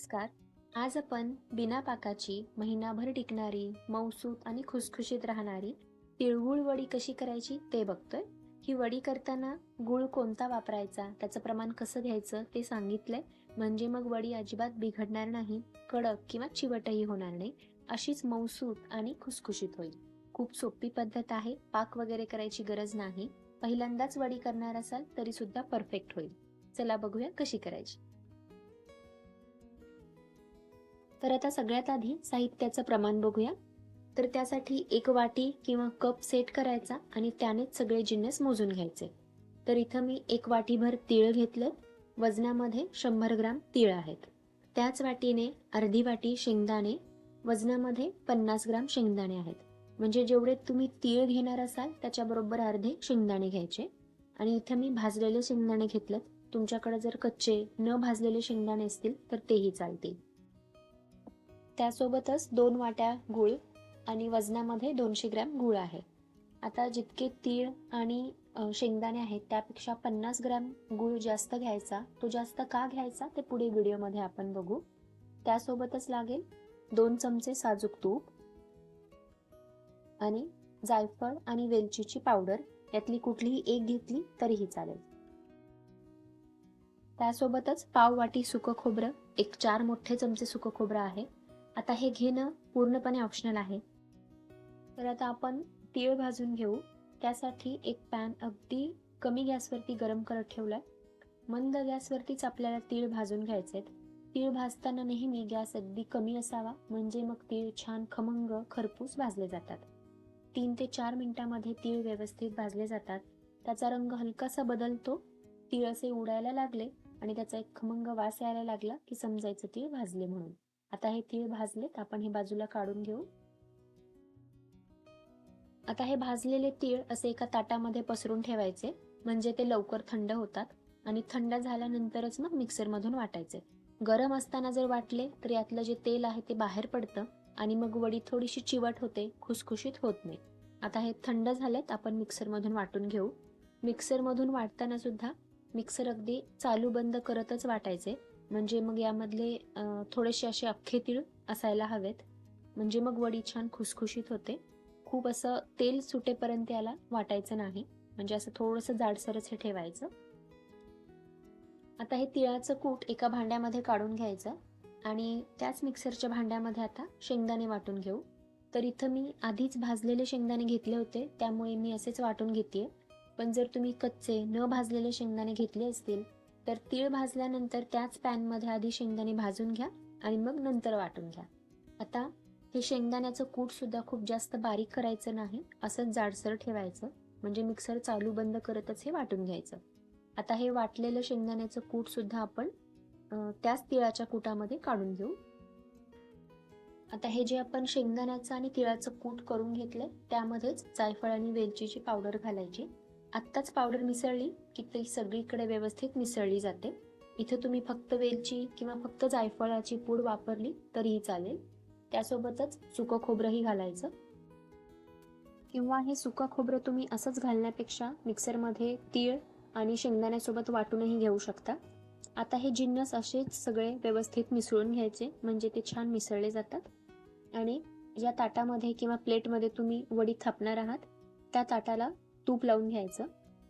नमस्कार. आज आपण बिना पाकाची महिनाभर टिकणारी, मऊसूत आणि खुसखुशीत राहणारी तिळगुळ वडी कशी करायची ते बघतोय. ही वडी करताना गुळ कोणता वापरायचा, त्याचं प्रमाण कसं घ्यायचं ते सांगितलंय. म्हणजे मग वडी अजिबात बिघडणार नाही, कडक किंवा चिवटही होणार नाही, अशीच मऊसूत आणि खुसखुशीत होईल. खूप सोपी पद्धत आहे, पाक वगैरे करायची गरज नाही. पहिल्यांदाच वडी करणार असाल तरी सुद्धा परफेक्ट होईल. चला बघूया कशी करायची. तर आता सगळ्यात आधी साहित्याचं प्रमाण बघूया. तर त्यासाठी एक वाटी किंवा कप सेट करायचा आणि त्यानेच सगळे जिन्नस मोजून घ्यायचे. तर इथं मी एक वाटीभर तीळ घेतलं. वजनामध्ये 100 ग्राम तीळ आहेत. त्याच वाटीने अर्धी वाटी शेंगदाणे, वजनामध्ये 50 ग्राम शेंगदाणे आहेत. म्हणजे जेवढे तुम्ही तीळ घेणार असाल त्याच्याबरोबर अर्धे शेंगदाणे घ्यायचे. आणि इथं मी भाजलेले शेंगदाणे घेतलेत. तुमच्याकडे जर कच्चे न भाजलेले शेंगदाणे असतील तर तेही चालतील. त्यासोबतच 2 वाट्या गूळ आणि वजनामध्ये 200 ग्रॅम गूळ आहे. आता जितके तीळ आणि शेंगदाणे आहेत त्यापेक्षा 50 ग्रॅम गूळ जास्त घ्यायचा. तो जास्त का घ्यायचा ते पुढे व्हिडिओमध्ये आपण बघू. त्यासोबतच लागेल 2 चमचे साजूक तूप आणि जायफळ आणि वेलचीची पावडर, यातली कुठलीही एक घेतली तरीही चालेल. त्यासोबतच पाव वाटी सुकं खोबरं, एक 4 मोठे चमचे सुकं खोबरं आहे. आता हे घेणं पूर्णपणे ऑप्शनल आहे. तर आता आपण तीळ भाजून घेऊ. त्यासाठी एक पॅन अगदी कमी गॅसवरती गरम करत ठेवलाय. मंद गॅसवरतीच आपल्याला तीळ भाजून घ्यायचे. तीळ भाजताना नेहमी गॅस अगदी कमी असावा, म्हणजे मग तीळ छान खमंग खरपूस भाजले जातात. 3 ते 4 मिनिटांमध्ये तीळ व्यवस्थित भाजले जातात. त्याचा रंग हलकासा बदलतो. तीळ असे उडायला लागले आणि त्याचा एक खमंग वास यायला लागला की समजायचं तीळ भाजले म्हणून. आता हे तीळ भाजलेत, आपण हे बाजूला काढून घेऊ. आता हे भाजलेले तीळ असे एका ताटामध्ये पसरून ठेवायचे, म्हणजे ते लवकर थंड होतात. आणि थंड झाल्यानंतरच मग मिक्सरमधून वाटायचे. गरम असताना जर वाटले तर यातलं जे तेल आहे ते बाहेर पडतं आणि मग वडी थोडीशी चिवट होते, खुसखुशीत होत नाही. आता हे थंड झालेत, आपण मिक्सरमधून वाटून घेऊ. मिक्सरमधून वाटताना सुद्धा मिक्सर अगदी चालू बंद करतच वाटायचे, म्हणजे मग यामधले थोडेसे असे अख्खे तीळ असायला हवेत, म्हणजे मग वडी छान खुसखुशीत होते. खूप असं तेल सुटेपर्यंत याला वाटायचं नाही, म्हणजे असं थोडंसं जाडसरच हे ठेवायचं. आता हे तिळाचं कूट एका भांड्यामध्ये काढून घ्यायचं आणि त्याच मिक्सरच्या भांड्यामध्ये आता शेंगदाणे वाटून घेऊ. तर इथं मी आधीच भाजलेले शेंगदाणे घेतले होते, त्यामुळे मी असेच वाटून घेतेय. पण जर तुम्ही कच्चे न भाजलेले शेंगदाणे घेतले असतील तर तीळ भाजल्यानंतर त्याच पॅनमध्ये आधी शेंगदाणे भाजून घ्या आणि मग नंतर वाटून घ्या. आता हे शेंगदाण्याचं कूट सुद्धा खूप जास्त बारीक करायचं नाही, असंच जाडसर ठेवायचं, म्हणजे मिक्सर चालू बंद करतच हे वाटून घ्यायचं. आता हे वाटलेलं शेंगदाण्याचं कूट सुद्धा आपण त्याच तिळाच्या कूटामध्ये काढून घेऊ. आता हे जे आपण शेंगदाण्याचं आणि तिळाचं कूट करून घेतलंय त्यामध्येच जायफळ आणि वेलचीची पावडर घालायची. आत्ताच पावडर मिसळली की ती सगळीकडे व्यवस्थित मिसळली जाते. इथे तुम्ही फक्त वेलची किंवा फक्त जायफळाची पूड वापरली तरीही चालेल. त्यासोबतच सुकं खोबरंही घालायचं, किंवा हे सुकं खोबरं तुम्ही असंच घालण्यापेक्षा मिक्सरमध्ये तीळ आणि शेंगदाण्यासोबत वाटूनही घेऊ शकता. आता हे जिन्नस असेच सगळे व्यवस्थित मिसळून घ्यायचे, म्हणजे ते छान मिसळले जातात. आणि ज्या ताटामध्ये किंवा प्लेटमध्ये तुम्ही वडी थापणार आहात त्या ताटाला तूप लावून घ्यायचं.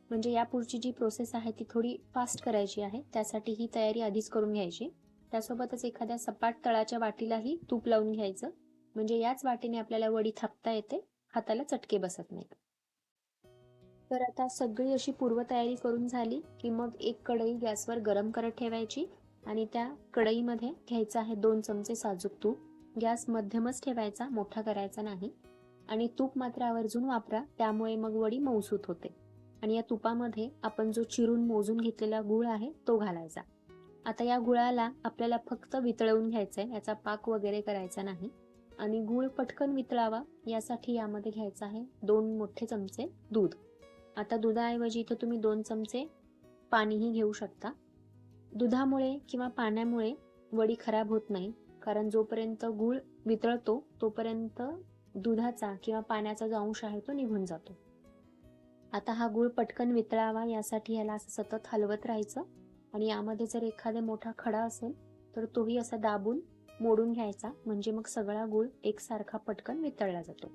म्हणजे यापुढची जी प्रोसेस आहे ती थोडी फास्ट करायची आहे, त्यासाठी ही तयारी आधीच करून घ्यायची. त्यासोबतच एखाद्या सपाट तळाच्या वाटीलाही तूप लावून घ्यायचं, म्हणजे याच वाटीने आपल्याला वडी थापता येते, हाताला चटके बसत नाहीत. तर आता सगळी अशी पूर्वतयारी करून झाली की मग एक कढई गॅसवर गरम करत ठेवायची आणि त्या कढईमध्ये घ्यायचं आहे 2 चमचे साजूक तूप. गॅस मध्यमच ठेवायचा, मोठा करायचा नाही. आणि तूप मात्र आवर्जून वापरा, त्यामुळे मग वडी मऊसूत होते. आणि या तुपामध्ये आपण जो चिरून मोजून घेतलेला गूळ आहे तो घालायचा. आता या गुळाला आपल्याला फक्त वितळवून घ्यायचंय, याचा पाक वगैरे करायचा नाही. आणि गूळ पटकन वितळावा यासाठी यामध्ये घ्यायचं आहे 2 मोठे चमचे दूध. आता दुधाऐवजी इथे तुम्ही 2 चमचे पाणीही घेऊ शकता. दुधामुळे किंवा पाण्यामुळे वडी खराब होत नाही, कारण जोपर्यंत गूळ वितळतो तोपर्यंत दुधाचा किंवा पाण्याचा जो अंश आहे तो निघून जातो. आता हा गूळ पटकन वितळावा यासाठी याला असं सतत हलवत राहायचं. आणि यामध्ये जर एखादा मोठा खडा असेल तर तोही असा दाबून मोडून घ्यायचा, म्हणजे मग सगळा गूळ एकसारखा पटकन वितळला जातो.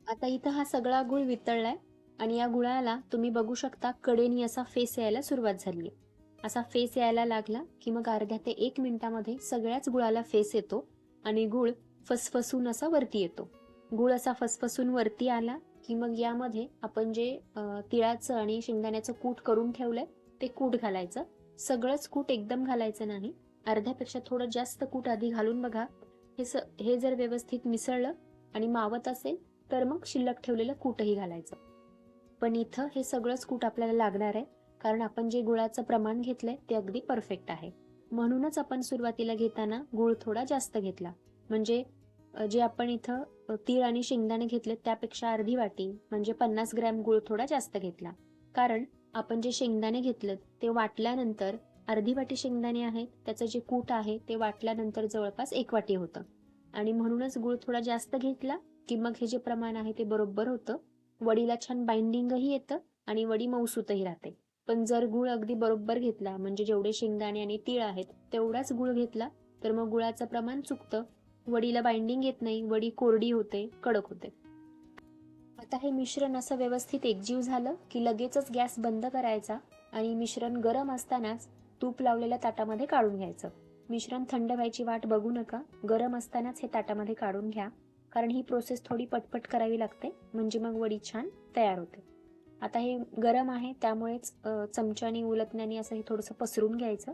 आता इथं हा सगळा गूळ वितळलाय आणि या गुळाला तुम्ही बघू शकता कडेनी असा फेस यायला सुरुवात झाली आहे. असा फेस यायला लागला की मग अर्ध्या ते 1 मिनिटामध्ये सगळ्याच गुळाला फेस येतो आणि गूळ फसफसून असा वरती येतो. गूळ असा फसफसून वरती आला की मग यामध्ये आपण जे तिळाचं आणि शेंगदाण्याचं कूट करून ठेवलंय ते कूट घालायचं. सगळंच कूट एकदम घालायचं नाही, अर्ध्यापेक्षा थोडं जास्त कूट आधी घालून बघा. हे जर व्यवस्थित मिसळलं आणि मावत असेल तर मग शिल्लक ठेवलेलं कूटही घालायचं. पण इथं हे सगळंच कूट आपल्याला लागणार आहे, कारण आपण जे गुळाचं प्रमाण घेतलंय ते अगदी परफेक्ट आहे. म्हणूनच आपण सुरुवातीला घेताना गूळ थोडा जास्त घेतला. म्हणजे जे आपण इथं तीळ आणि शेंगदाणे घेतले त्यापेक्षा अर्धी वाटी म्हणजे 50 ग्रॅम गूळ थोडा जास्त घेतला. कारण आपण जे शेंगदाणे घेतलं ते वाटल्यानंतर अर्धी वाटी शेंगदाणे आहेत, त्याचं जे कूट आहे ते वाटल्यानंतर जवळपास 1 वाटी होतं आणि म्हणूनच गूळ थोडा जास्त घेतला की मग हे जे प्रमाण आहे ते बरोबर होतं. वडीला छान बाइंडिंगही येतं आणि वडी मऊसूतही राहते. पण जर गूळ अगदी बरोबर घेतला, म्हणजे जेवढे शेंगदाणे आणि तीळ आहेत तेवढाच गूळ घेतला, तर मग गुळाचं प्रमाण चुकतं, वडीला बाइंडिंग येत नाही, वडी कोरडी होते, कडक होते. आता हे मिश्रण असं व्यवस्थित एकजीव झालं की लगेचच गॅस बंद करायचा आणि मिश्रण गरम असतानाच तूप लावलेल्या ताटामध्ये काढून घ्यायचं. मिश्रण थंड व्हायची वाट बघू नका, गरम असतानाच हे ताटामध्ये काढून घ्या, कारण ही प्रोसेस थोडी पटपट करावी लागते, म्हणजे मग वडी छान तयार होते. आता हे गरम आहे त्यामुळेच चमच्याने उलटण्याने असं हे थोडंसं पसरून घ्यायचं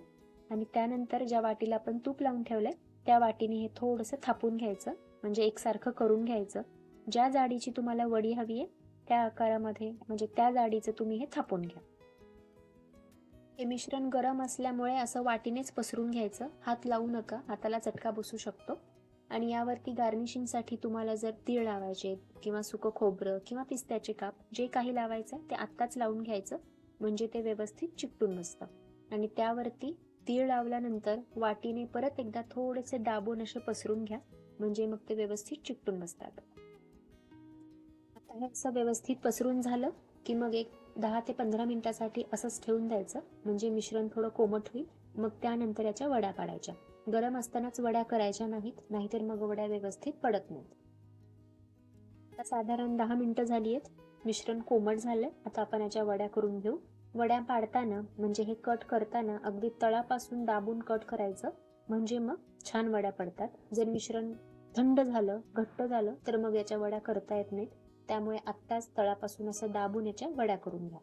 आणि त्यानंतर ज्या वाटीला आपण तूप लावून ठेवलंय त्या वाटीने हे थोडंसं थापून घ्यायचं, म्हणजे एकसारखं करून घ्यायचं. ज्या जाडीची तुम्हाला वडी हवी आहे त्या आकारामध्ये, म्हणजे त्या जाडीचं तुम्ही हे थापून घ्या. हे मिश्रण गरम असल्यामुळे असं वाटीनेच पसरून घ्यायचं, हात लावू नका, हाताला चटका बसू शकतो. आणि यावरती गार्निशिंगसाठी तुम्हाला जर तीळ लावायचे किंवा सुकं खोबरं किंवा पिस्त्याचे काप जे काही लावायचं ते आत्ताच लावून घ्यायचं, म्हणजे ते व्यवस्थित चिकटून बसतं. आणि त्यावरती तीळ लावल्यानंतर वाटीने परत एकदा थोडेसे दाबून असे पसरून घ्या, म्हणजे मग ते व्यवस्थित चिकटून बसतात. आता हे असं व्यवस्थित पसरून झालं की मग एक 10 ते 15 मिनिटासाठी असंच ठेवून द्यायचं, म्हणजे मिश्रण थोडं कोमट होईल. मग त्यानंतर याच्या वड्या पाडायच्या. गरम असतानाच वड्या करायच्या नाहीत, नाहीतर मग वड्या व्यवस्थित पडत नाहीत. आता साधारण 10 मिनिटं झाली आहेत, मिश्रण कोमट झालंय. आता आपण याच्या वड्या करून घेऊ. वड्या पाडताना म्हणजे हे कट करताना अगदी तळापासून दाबून कट करायचं, म्हणजे मग छान वड्या पडतात. जर मिश्रण थंड झालं, घट्ट झालं तर मग याच्या वड्या करता येत नाहीत. त्यामुळे आत्ताच तळापासून असं दाबून याच्या वड्या करून घ्या.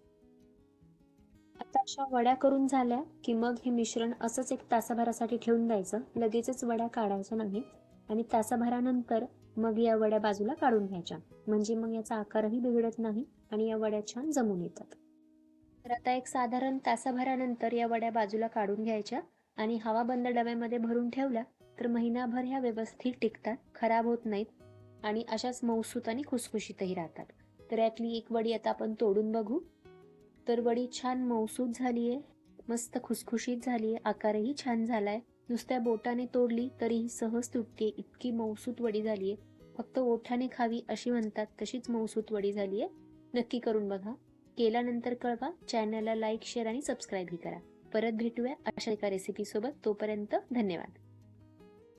आता अशा वड्या करून झाल्या की मग हे मिश्रण असंच 1 तासाभरासाठी ठेवून द्यायचं, लगेचच वड्या काढायच्या नाहीत. आणि तासाभरानंतर मग या वड्या बाजूला काढून घ्यायच्या, म्हणजे मग याचा आकारही बिघडत नाही आणि या वड्या छान जमून येतात. तर आता एक साधारण तासाभरानंतर या वड्या बाजूला काढून घ्यायच्या आणि हवाबंद डब्यामध्ये भरून ठेवल्या तर महिनाभर ह्या व्यवस्थित टिकतात, खराब होत नाहीत आणि अशाच मऊसूत आणि खुसखुशीतही राहतात. तर यातली एक वडी आता आपण तोडून बघू. तर वडी छान मऊसूत झाली आहे, मस्त खुसखुशीत झाली आहे, आकारही छान झालाय. नुसत्या बोटाने तोडली तरीही सहज तुटते, इतकी मऊसूत वडी झाली आहे. फक्त ओठाने खावी अशी म्हणतात तशीच मऊसूत वडी झाली आहे. नक्की करून बघा. केल्यानंतर कळवा. चॅनलला लाईक, शेअर आणि सबस्क्राईबही करा. परत भेटूया अशा एका रेसिपी सोबत. तोपर्यंत धन्यवाद.